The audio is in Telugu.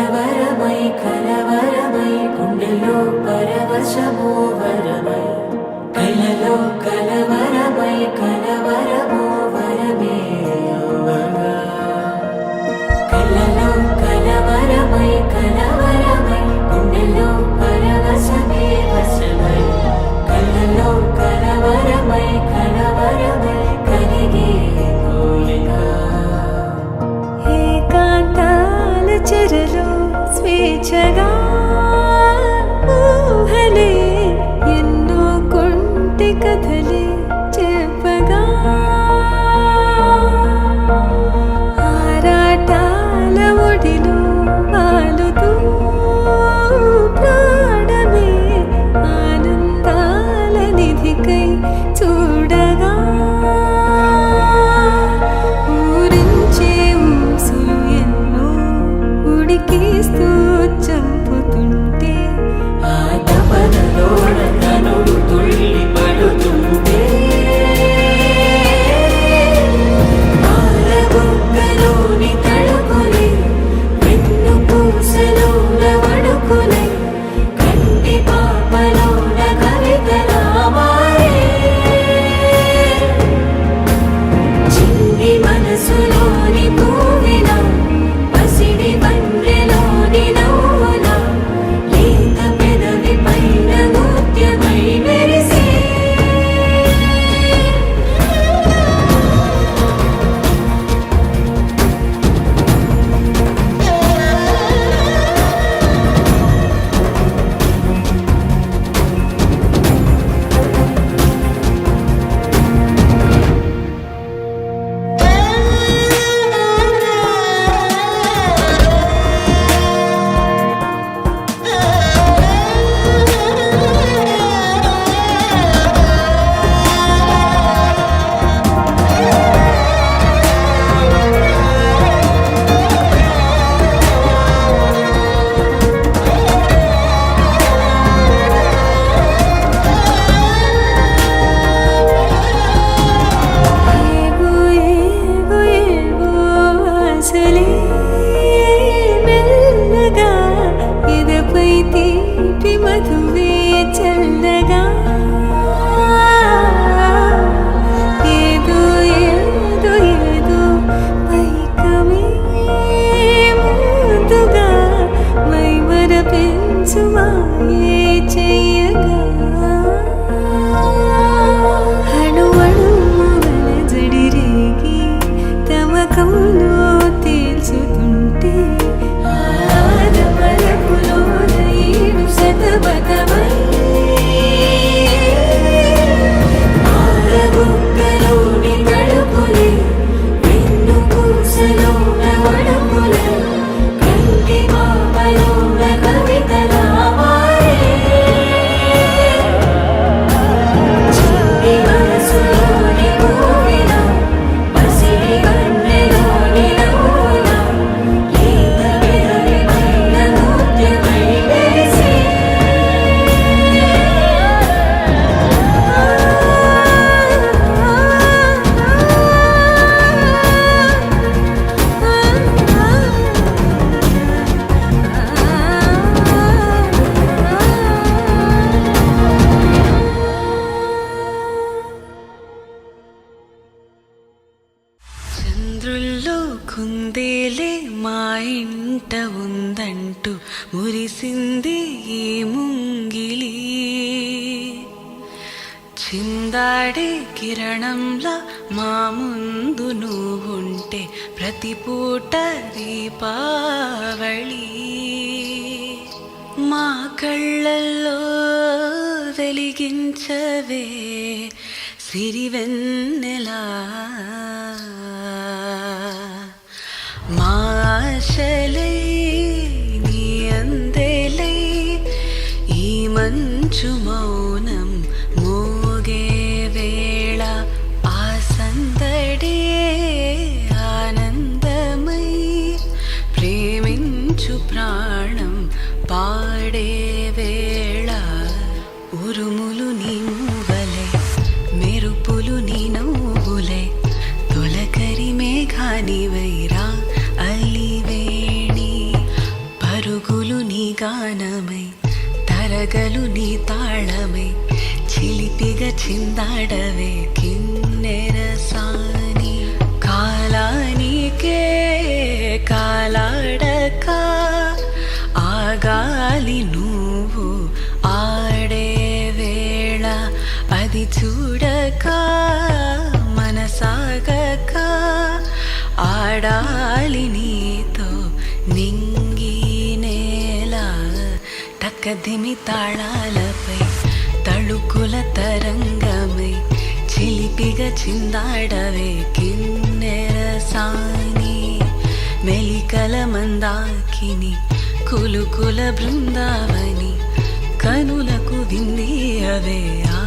కలవరమై కలవరమై గుండెలో పరవశమో వరమై కలలో కలవరమై కలవరమో వరమే అవ్వగా కలలో కలవరమై కలవరమై గుండెలో పరవశమే వశమై కలలో కలవరమై కలవరమై కలిగే కోరిక ఏకాంతాల చెరలో స్వేచ్ఛగా ఊహలే ఎన్నో కొంటె కథలే చెప్పగా ఆరాటాల ఒడిలో వాలుతూ ప్రాణమే ఆనందాల నిధికై చూడగా ఊరించే ఊసులు ఎన్నో ఉడికేస్తూ చంపుతుంటే ఆ తపనలోన తనువు తుళ్ళి పడుతుంటే పాలబుగ్గలోని తడుకులే వెన్ను పూసలోన వడుకులే కంటి పాపలోన కవితలా మారే చిన్ని మనసులోని పూవిలా పసిడి బండ్రెలోని నవ్వులా లేత పెదవి పైన నృత్యమై మెరిసే ఏవో ఏవో ఏవో ఆశలే మెల్లగా ఎదపై తీపి మధువే చల్లగా ఏదో ఏదో ఏదో పైకమే ముందుగా మైమరపించు మాయే చెయ్యగా అణువణువుల జడిరేగి తమకంలో తేల్చుతుంటే ఆదమరపులోన ఏడు శతబతమై పాలబుగ్గలోని తడుకులే వెన్ను పూసలోన వడుకులే కంటి పాపలోన కవితలా మారే చిన్ని మనసులోని పూవిలా పసిడి బండ్రెలోని నవ్వులా లేత పెదవి పైన నృత్యమై మెరిసే చంద్రుల్లో కుందేలే మా ఇంట ఉందంటూ మురిసింది ఈ ముంగిలి చిందాడే కిరణంలా మా ముందు నువ్వుంటే ప్రతి పూట దీపావళి మా కళ్ళల్లో వెలిగించవే సిరివెన్నెలా మా ఆశలై నీ అందెలై ఈ మంచు మౌనం మోగే వేళ ఆ సందడే ఆనందమై ప్రేమించు ప్రాణం పాడే వేళ ఉరుములు నీ మూవలే మెరుపులు నీ నవ్వులే చిలిపిగా చిందాడవే కిన్నెర సాని కాలానికే కాలాడక ఆగాలి నువ్వు ఆడే వేళ అది చూడక మనసాగక ఆడాలి నీతో నింగి నేల తక్కదిమి తాళాలపై తళుకుల తరంగమై చిలిపిగా చిందాడవే కిన్నెర సాని మెలికల మందాకిని కులుకుల బృందావని కనులకు విందియవే ఆ